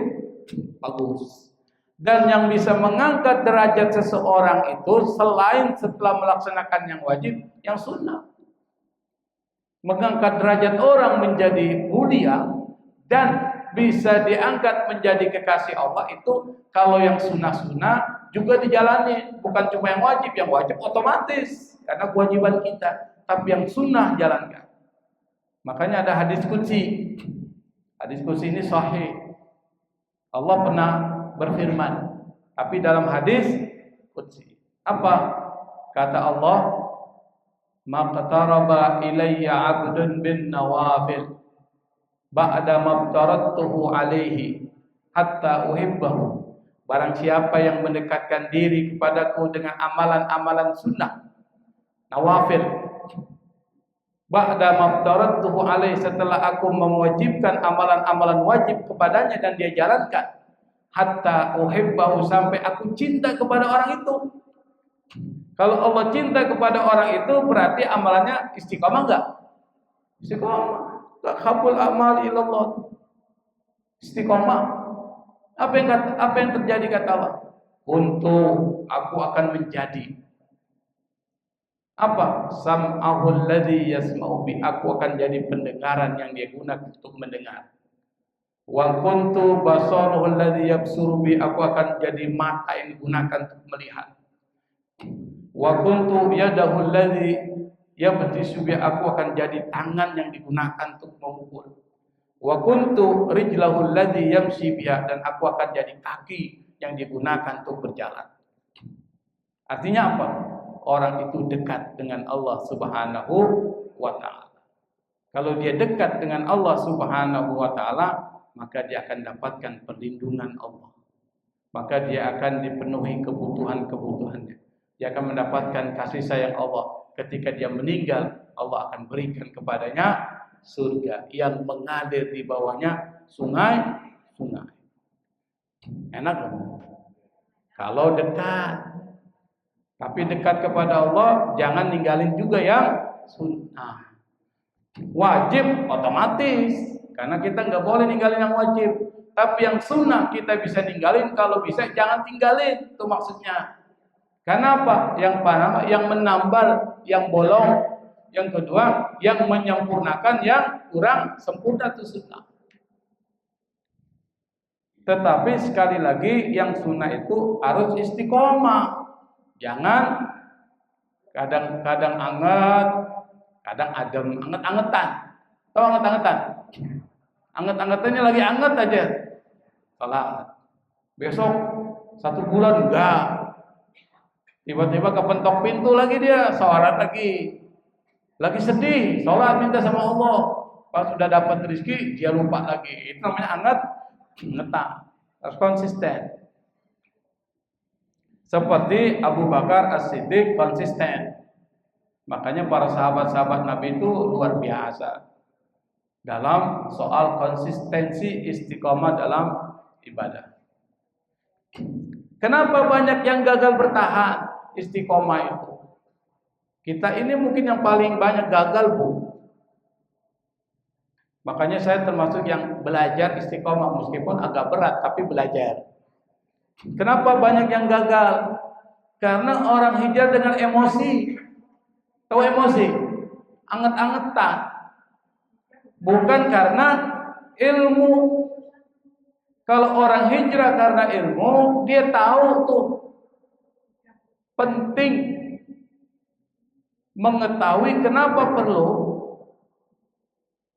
S1: bagus. Dan yang bisa mengangkat derajat seseorang itu selain setelah melaksanakan yang wajib, yang sunnah. Mengangkat derajat orang menjadi mulia dan bisa diangkat menjadi kekasih Allah itu kalau yang sunnah-sunnah juga dijalani, bukan cuma yang wajib otomatis karena kewajiban kita, tapi yang sunnah jalankan. Makanya ada hadis qudsi. Hadis qudsi ini sahih. Allah pernah berfirman, tapi dalam hadis qudsi apa? Kata Allah, "Maqtaraba ilayya 'abdun bin nawafil ba'da mabtarattuhu alaihi hatta uhibbahu." Barang siapa yang mendekatkan diri kepadaku dengan amalan-amalan sunnah nawafil, ba'da mabtarattuhu alaihi, setelah aku mewajibkan amalan-amalan wajib kepadanya dan dia jalankan, hatta uhibbahu, sampai aku cinta kepada orang itu. Kalau Allah cinta kepada orang itu berarti amalannya istiqomah enggak? Istiqomah. Habul amal ilallah. Istiqomah. Apa yang terjadi kata Allah? Untung aku akan menjadi apa? Sam'ahul ladzi yasma'u bi, aku akan jadi pendengaran yang dia gunakan untuk mendengar. Wa kuntu basaruhu alladhi yabsuru bi, aku akan jadi mata yang digunakan untuk melihat. Wa kuntu yadahu alladhi yabtisu bi, aku akan jadi tangan yang digunakan untuk memukul. Wa kuntu rijlahu alladhi yamshi biha, dan aku akan jadi kaki yang digunakan untuk berjalan. Artinya apa? Orang itu dekat dengan Allah Subhanahu wa taala. Kalau dia dekat dengan Allah Subhanahu wa taala, maka dia akan dapatkan perlindungan Allah. Maka dia akan dipenuhi kebutuhan-kebutuhannya. Dia akan mendapatkan kasih sayang Allah. Ketika dia meninggal, Allah akan berikan kepadanya surga yang mengalir di bawahnya sungai-sungai. Enak loh. Kalau dekat. Tapi dekat kepada Allah, jangan ninggalin juga yang sunnah. Wajib otomatis, karena kita nggak boleh ninggalin yang wajib. Tapi yang sunnah kita bisa ninggalin, kalau bisa jangan tinggalin. Itu maksudnya. Kenapa? Yang menambal yang bolong. Yang kedua, yang menyempurnakan yang kurang sempurna itu sunnah. Tetapi sekali lagi, yang sunnah itu harus istiqomah. Jangan kadang-kadang anget, kadang adem, anget-angetan. Tahu anget-angetan? Anget-angetannya lagi anget aja. Salat. Besok 1 bulan enggak. Tiba-tiba kepentok pintu lagi dia, sholat lagi. Lagi sedih, sholat minta sama Allah. Pas sudah dapat rezeki, dia lupa lagi. Itu namanya anget-angetan. Harus konsisten. Seperti Abu Bakar As-Siddiq konsisten. Makanya para sahabat-sahabat Nabi itu luar biasa dalam soal konsistensi istiqomah dalam ibadah. Kenapa banyak yang gagal bertahan istiqomah itu? Kita ini mungkin yang paling banyak gagal, Bu. Makanya saya termasuk yang belajar istiqomah, meskipun agak berat, tapi belajar. Kenapa banyak yang gagal? Karena orang hijrah dengan emosi. Tahu emosi? Anget-angetan. Bukan karena ilmu. Kalau orang hijrah karena ilmu, dia tahu tuh penting mengetahui kenapa perlu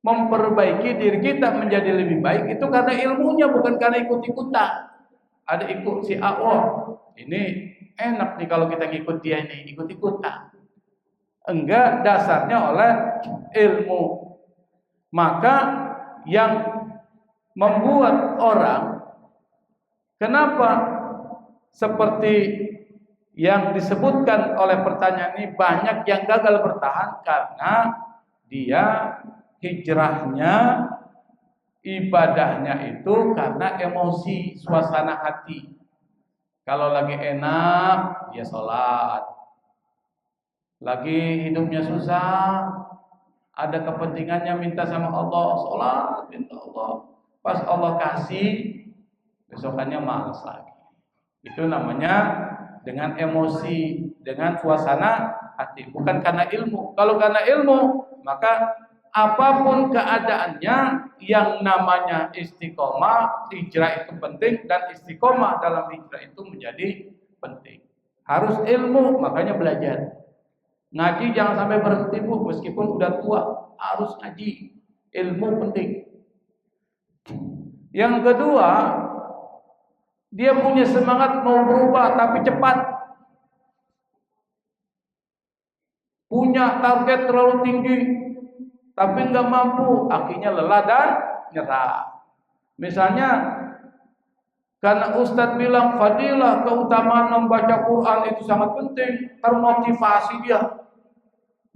S1: memperbaiki diri kita menjadi lebih baik. Itu karena ilmunya, bukan karena ikut-ikutan. Ada ikut si A, ini enak nih kalau kita ngikut dia ini, ikut-ikutan. Enggak, dasarnya oleh ilmu. Maka yang membuat orang, kenapa seperti yang disebutkan oleh pertanyaan ini, banyak yang gagal bertahan karena dia hijrahnya, ibadahnya itu karena emosi, suasana hati. Kalau lagi enak, dia sholat. Lagi hidupnya susah, ada kepentingannya minta sama Allah, sholat, minta Allah. Pas Allah kasih, besokannya malas lagi. Itu namanya dengan emosi, dengan suasana hati, bukan karena ilmu. Kalau karena ilmu, maka apapun keadaannya, yang namanya istiqomah, hijrah itu penting, dan istiqomah dalam hijrah itu menjadi penting. Harus ilmu, makanya belajar. Ngaji jangan sampai berhenti, Bu, meskipun udah tua, harus ngaji. Ilmu penting. Yang kedua, dia punya semangat mau berubah tapi cepat. Punya target terlalu tinggi tapi nggak mampu, akhirnya lelah dan nyerah. Misalnya, karena Ustadz bilang fadilah, keutamaan membaca Quran itu sangat penting, termotivasi dia,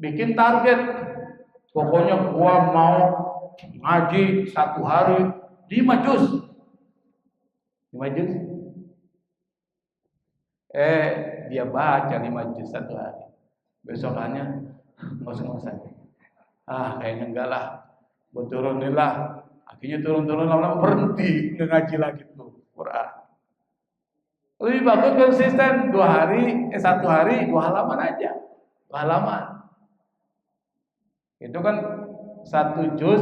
S1: bikin target. Pokoknya gua mau ngaji 1 hari 5 juz. 5 juz? Dia baca 5 juz 1 hari. Besokannya ngos-ngosan. Kayaknya enggak lah, gue turunin lah. Akhirnya turun-turun lama-lama berhenti, nggak ngaji lagi tuh Quran. Lebih bagus konsisten 1 hari 2 halaman aja, 2 halaman. Itu kan 1 juz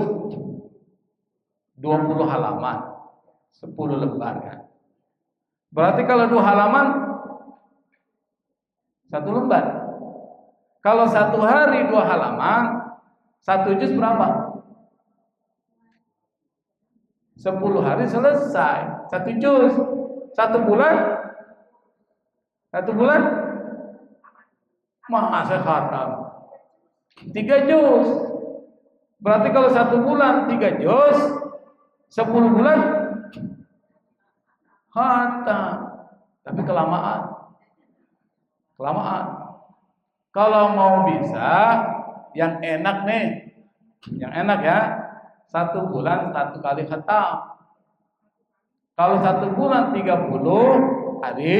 S1: 20 halaman, 10 lembar kan. Berarti kalau 2 halaman 1 lembar. Kalau 1 hari 2 halaman, 1 juz berapa? 10 hari selesai 1 juz. 1 bulan? 1 bulan? Masa khatam 3 juz. Berarti kalau 1 bulan 3 juz, 10 bulan khatam. Tapi kelamaan. Kalau mau bisa yang enak nih, yang enak ya, 1 bulan 1 kali khatam. Kalau 1 bulan 30 hari,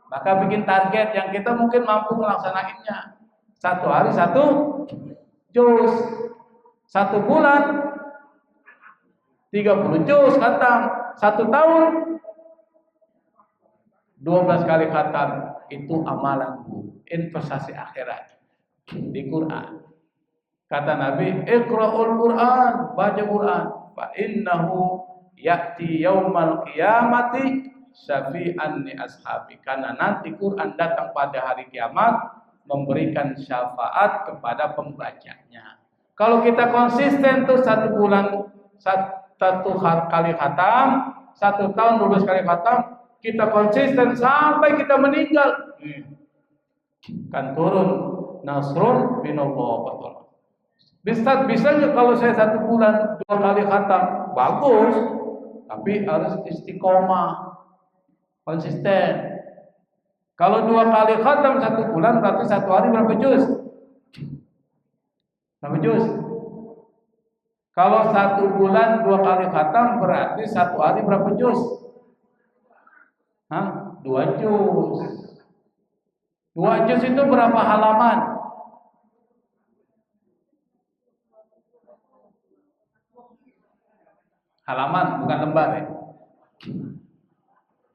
S1: maka bikin target yang kita mungkin mampu melaksanainnya. 1 hari 1 juz. 1 bulan 30 juz khatam. 1 tahun 12 kali khatam. Itu amalan, investasi akhirat di Quran. Kata Nabi, "Iqra'ul Quran", baca Quran. Fa innahu ya'ti yaumal qiyamati syafi'an li ashabi. Karena nanti Quran datang pada hari kiamat memberikan syafaat kepada pembacanya. Kalau kita konsisten tuh 1 bulan 1 kali khatam, 1 tahun 12 kali khatam, kita konsisten sampai kita meninggal, kan turun nasrun minallah. Bisa kalau saya 1 bulan 2 kali khatam, bagus. Tapi harus istiqomah, konsisten. Kalau 2 kali khatam 1 bulan, berarti 1 hari berapa juz? Berapa juz? Kalau 1 bulan 2 kali khatam, berarti 1 hari berapa juz? 2 juz. 2 juz itu berapa halaman? Halaman, bukan lembar ya.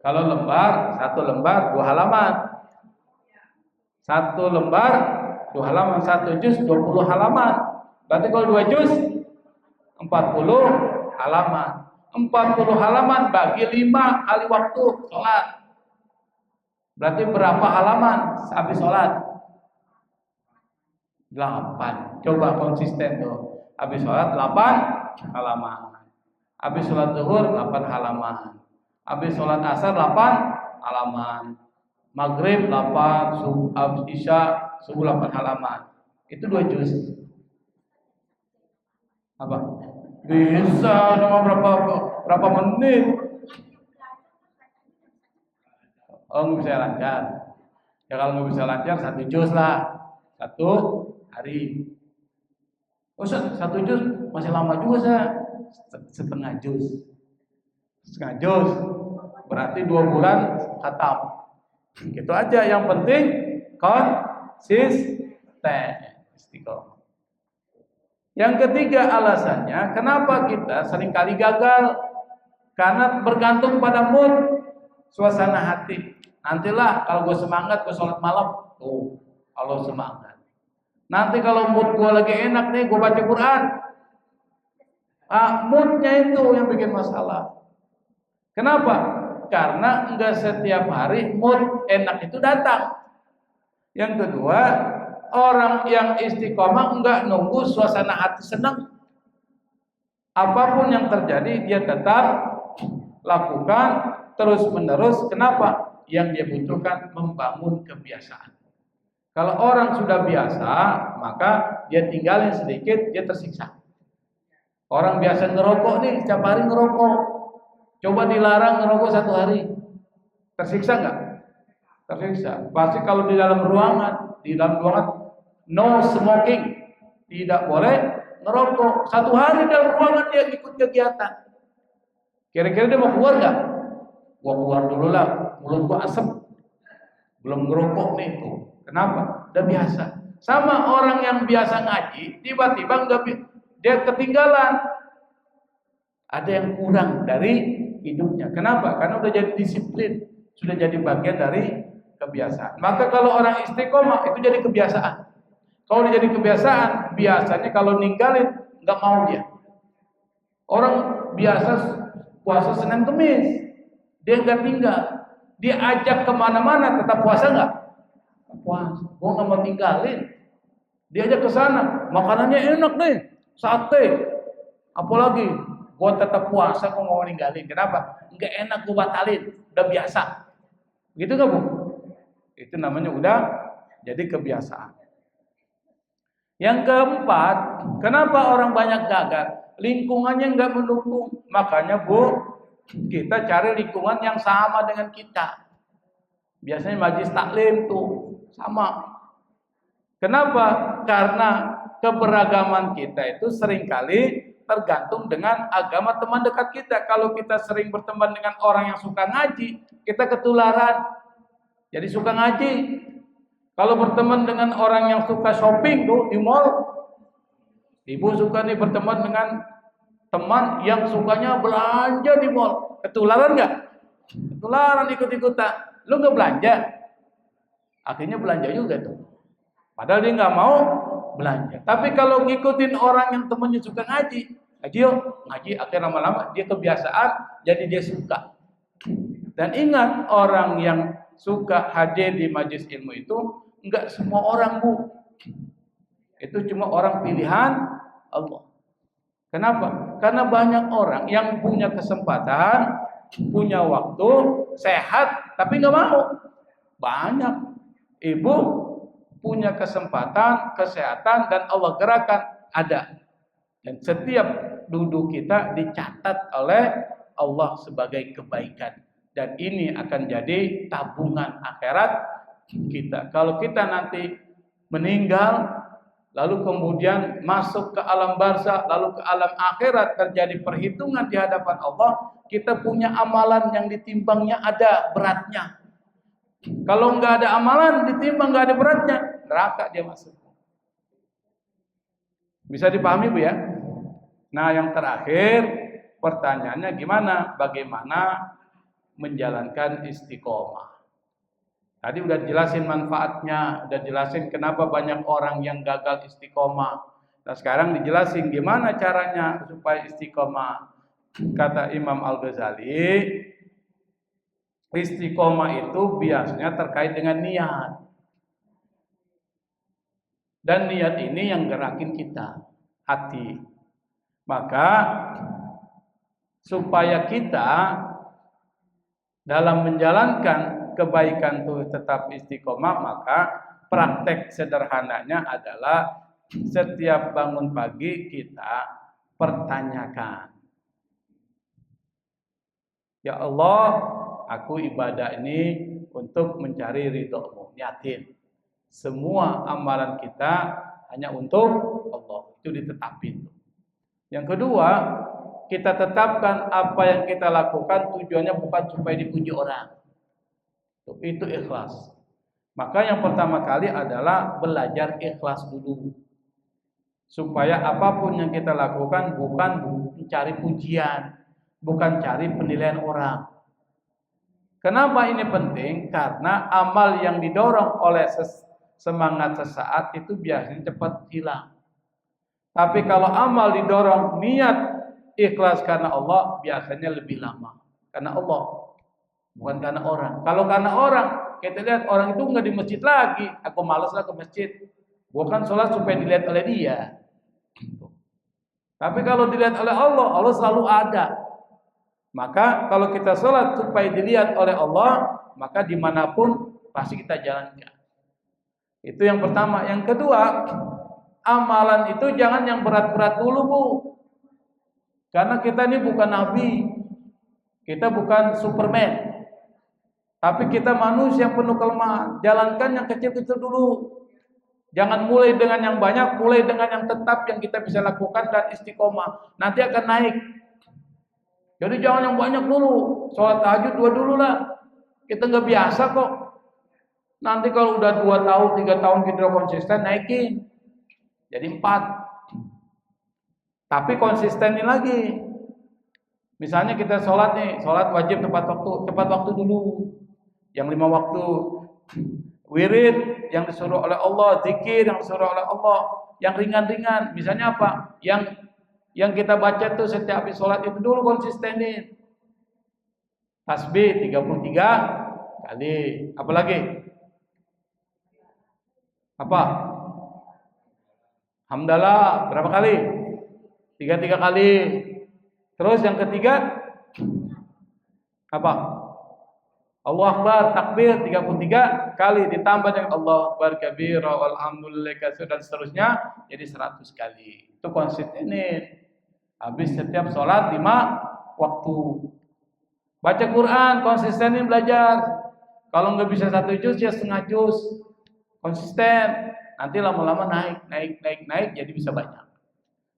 S1: Kalau lembar, 1 lembar 2 halaman. 1 lembar 2 halaman, 1 juz 20 halaman. Berarti kalau 2 juz 40 halaman. 40 halaman bagi 5 kali waktu sholat. Berarti berapa halaman habis sholat? 8. Coba konsisten tuh. Habis sholat 8 halaman. Habis sholat zuhur 8 halaman. Habis sholat asar 8 halaman. Maghrib 8, habis isya subuh 8 halaman. Itu 2 juz. Apa? Bisa cuma berapa menit. Oh, nggak bisa lancar. Ya kalau nggak bisa lancar 1 juz lah. 1 hari. Oh, 1 juz masih lama juga saya. Setengah juz. Berarti 2 bulan khatam. Gitu aja, yang penting konsisten, istiqomah. Yang ketiga alasannya kenapa kita seringkali gagal, karena bergantung pada mood, suasana hati. Nantilah kalau gue semangat gue sholat malam, tuh kalau semangat. Nanti kalau mood gue lagi enak nih, gue baca Quran. Moodnya itu yang bikin masalah. Kenapa? Karena enggak setiap hari mood enak itu datang. Yang kedua, orang yang istiqomah enggak nunggu suasana hati senang. Apapun yang terjadi dia tetap lakukan terus menerus. Kenapa? Yang dia butuhkan membangun kebiasaan. Kalau orang sudah biasa, maka dia tinggalin sedikit, dia tersiksa. Orang biasa ngerokok nih, setiap hari ngerokok. Coba dilarang ngerokok 1 hari, tersiksa nggak? Tersiksa. Pasti kalau di dalam ruangan no smoking, tidak boleh ngerokok. 1 hari dalam ruangan dia ikut kegiatan. Kira-kira dia mau keluar nggak? Gua keluar dulu lah, mulut gua asem, belum ngerokok nih tuh. Kenapa? Udah biasa. Sama orang yang biasa ngaji, tiba-tiba dia ketinggalan. Ada yang kurang dari hidupnya. Kenapa? Karena udah jadi disiplin, sudah jadi bagian dari kebiasaan. Maka kalau orang istiqomah itu jadi kebiasaan. Kalau dia jadi kebiasaan, biasanya kalau ninggalin nggak mau dia. Orang biasa puasa Senin Kemis, dia nggak tinggal. Dia ajak kemana-mana, tetap puasa nggak? Puasa. Gua nggak mau tinggalin. Dia ajak ke sana, makanannya enak nih, sate. Apalagi, gua tetap puasa, gua nggak mau ninggalin. Kenapa? Nggak enak, gua batalin. Udah biasa. Gitu nggak Bu? Itu namanya udah jadi kebiasaan. Yang keempat, kenapa orang banyak gagal? Lingkungannya nggak mendukung. Makanya Bu, kita cari lingkungan yang sama dengan kita. Biasanya majlis taklim tuh sama. Kenapa? Karena keberagaman kita itu seringkali tergantung dengan agama teman dekat kita. Kalau kita sering berteman dengan orang yang suka ngaji, kita ketularan. Jadi suka ngaji. Kalau berteman dengan orang yang suka shopping tuh di mall, ibu suka nih berteman dengan teman yang sukanya belanja di mall, ketularan nggak? Ketularan ikut-ikutan. Lu nggak belanja, akhirnya belanja juga tuh. Padahal dia nggak mau belanja. Tapi kalau ngikutin orang yang temennya suka ngaji, ngaji yuk, ngaji akhirnya lama-lama dia kebiasaan, jadi dia suka. Dan ingat, orang yang suka hadir di majelis ilmu itu enggak semua orang Bu. Itu cuma orang pilihan Allah. Kenapa? Karena banyak orang yang punya kesempatan, punya waktu, sehat, tapi nggak mau. Banyak ibu punya kesempatan, kesehatan, dan Allah gerakan ada. Dan setiap duduk kita dicatat oleh Allah sebagai kebaikan. Dan ini akan jadi tabungan akhirat kita. Kalau kita nanti meninggal, lalu kemudian masuk ke alam barzakh, lalu ke alam akhirat, terjadi perhitungan di hadapan Allah, kita punya amalan yang ditimbangnya ada beratnya. Kalau nggak ada amalan, ditimbang nggak ada beratnya, neraka dia masuk. Bisa dipahami Bu ya? Nah, yang terakhir pertanyaannya gimana? Bagaimana menjalankan istiqomah? Tadi udah jelasin manfaatnya, udah jelasin kenapa banyak orang yang gagal istiqomah. Nah, sekarang dijelasin gimana caranya supaya istiqomah. Kata Imam Al-Ghazali, istiqomah itu biasanya terkait dengan niat. Dan niat ini yang gerakin kita, hati. Maka supaya kita dalam menjalankan kebaikan itu tetap istiqomah, maka praktek sederhananya adalah setiap bangun pagi kita pertanyakan, ya Allah, aku ibadah ini untuk mencari ridho-Mu. Niatin semua amalan kita hanya untuk Allah, itu ditetapin. Yang kedua, kita tetapkan apa yang kita lakukan tujuannya bukan supaya dipuji orang. Itu ikhlas. Maka yang pertama kali adalah belajar ikhlas dulu. Supaya apapun yang kita lakukan bukan mencari pujian, bukan cari penilaian orang. Kenapa ini penting? Karena amal yang didorong oleh semangat sesaat itu biasanya cepat hilang. Tapi kalau amal didorong niat ikhlas karena Allah, biasanya lebih lama. Karena Allah, bukan karena orang. Kalau karena orang, kita lihat orang itu nggak di masjid lagi. Aku malas lah ke masjid. Bukan sholat supaya dilihat oleh dia. Tapi kalau dilihat oleh Allah, Allah selalu ada. Maka kalau kita sholat supaya dilihat oleh Allah, maka dimanapun pasti kita jalankan. Itu yang pertama. Yang kedua, amalan itu jangan yang berat-berat dulu Bu. Karena kita ini bukan nabi, kita bukan Superman, tapi kita manusia yang penuh kelemahan. Jalankan yang kecil-kecil dulu. Jangan mulai dengan yang banyak, mulai dengan yang tetap yang kita bisa lakukan dan istiqomah. Nanti akan naik. Jadi jangan yang banyak dulu. Sholat tahajud 2 dulu lah. Kita nggak biasa kok. Nanti kalau udah 2 tahun, 3 tahun kita konsisten, naikin. Jadi 4. Tapi konsistenin lagi. Misalnya kita sholat nih, sholat wajib tepat waktu dulu. Yang 5 waktu. Wirid yang disuruh oleh Allah, zikir yang disuruh oleh Allah, yang ringan-ringan. Misalnya apa? Yang Yang kita baca tuh setiap habis sholat itu dulu konsistenin. Tasbih 33 kali. Apa lagi? Apa? Hamdalah berapa kali? 33 kali. Terus yang ketiga apa? Allahu Akbar, takbir 33 kali ditambah dengan Allahu Akbar kabira walhamdulillah katsir dan seterusnya jadi 100 kali. Itu konsistenin. Habis setiap sholat 5 waktu. Baca Quran konsistenin belajar. Kalau nggak bisa 1 juz ya setengah juz. Konsisten. Nanti lama-lama naik jadi bisa banyak.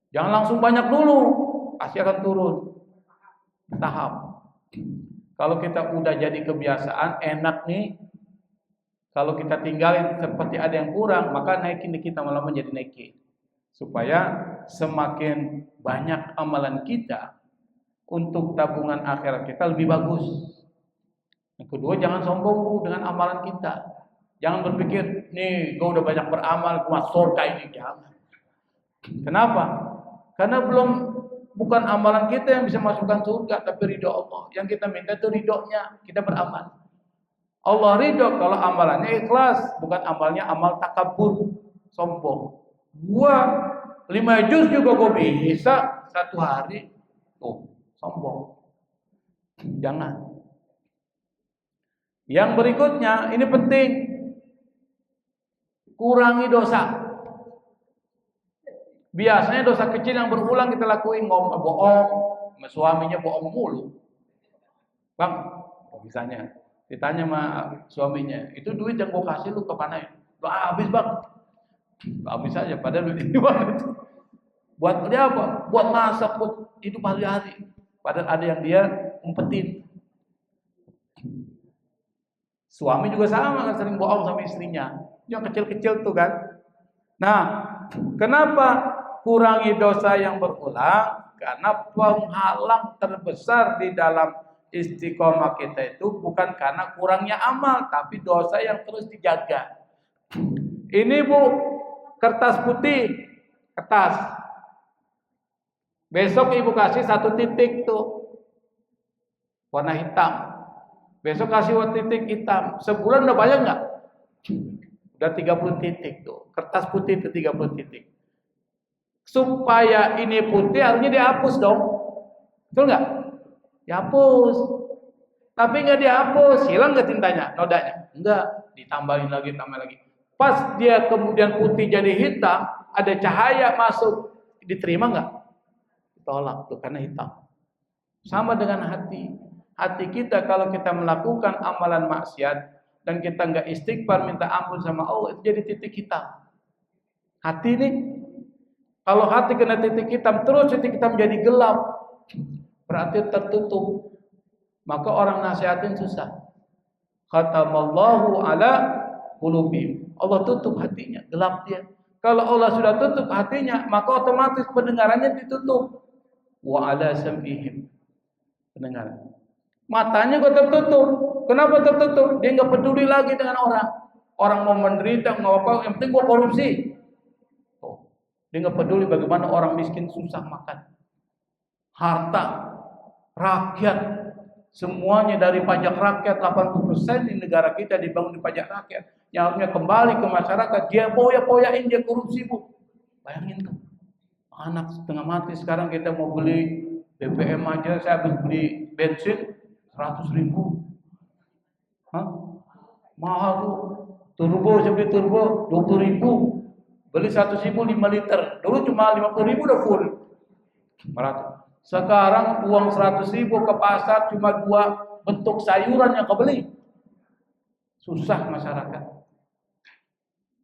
S1: Jangan langsung banyak dulu, pasti akan turun bertahap. Kalau kita udah jadi kebiasaan, enak nih. Kalau kita tinggalin seperti ada yang kurang, maka naikin kita malah menjadi naikin. Supaya semakin banyak amalan kita untuk tabungan akhirat kita lebih bagus. Yang kedua, jangan sombong dengan amalan kita. Jangan berpikir, nih gue udah banyak beramal, gue masuk surga ini. Jangan. Kenapa? Karena bukan amalan kita yang bisa masukkan surga, tapi ridho Allah. Yang kita minta itu ridhonya, kita beramal. Allah ridho kalau amalannya ikhlas, bukan amalnya amal takabur, sombong. Gua 5 juz juga gue bisa 1 hari. Tuh, sombong. Jangan. Yang berikutnya, ini penting. Kurangi dosa. Biasanya dosa kecil yang berulang kita lakuin, bohong, sama suaminya bohong mulu. Bang, misalnya ditanya sama suaminya, itu duit yang gue kasih lu kemana ya? Habis bang. Habis aja, padahal duit ini banget. Buat dia apa? Buat masak, buat hidup hari-hari. Padahal ada yang dia umpetin. Suami juga sama kan, sering bohong sama istrinya. Yang kecil-kecil tuh kan. Nah, kenapa kurangi dosa yang berulang? Karena penghalang terbesar di dalam istiqomah kita itu bukan karena kurangnya amal, tapi dosa yang terus dijaga. Ini Bu, kertas putih, kertas. Besok Ibu kasih 1 titik tuh, warna hitam. Besok kasih warna titik hitam. Sebulan udah banyak nggak? Udah 30 titik tuh. Kertas putih itu 30 titik. Supaya ini putih harusnya dihapus dong. Betul nggak? Dihapus. Tapi nggak dihapus, hilang nggak tintanya, nodanya? Enggak, ditambahin lagi, tambah lagi. Pas dia kemudian putih jadi hitam, ada cahaya masuk, diterima nggak? Ditolak tuh karena hitam. Sama dengan hati. Hati kita kalau kita melakukan amalan maksiat dan kita nggak istighfar minta ampun sama Allah, itu jadi titik hitam. Hati nih, kalau hati kena titik hitam terus titik hitam jadi gelap, berarti tertutup. Maka orang nasihatin susah. Khatamallahu ala qulubihim. Allah tutup hatinya, gelap dia. Kalau Allah sudah tutup hatinya, maka otomatis pendengarannya ditutup. Wa ala sam'ihim, pendengaran. Matanya kok tertutup. Kenapa tertutup? Dia nggak peduli lagi dengan orang. Orang mau menderita, nggak apa-apa. Yang penting gua korupsi. Dia nggak peduli bagaimana orang miskin susah makan. Harta rakyat, semuanya dari pajak rakyat, 80% di negara kita dibangun di pajak rakyat. Yang harusnya kembali ke masyarakat, dia poya-poyain, dia korupsi Bu. Bayangin tuh. Anak setengah mati sekarang kita mau beli BBM aja, saya habis beli bensin 100.000. Hah? Mahal tuh. Turbo, saya beli turbo 20.000. Beli 100.000 5 liter. Dulu cuma 50.000 udah full. 500. Sekarang uang 100.000 ke pasar cuma 2 bentuk sayuran yang kebeli. Susah masyarakat.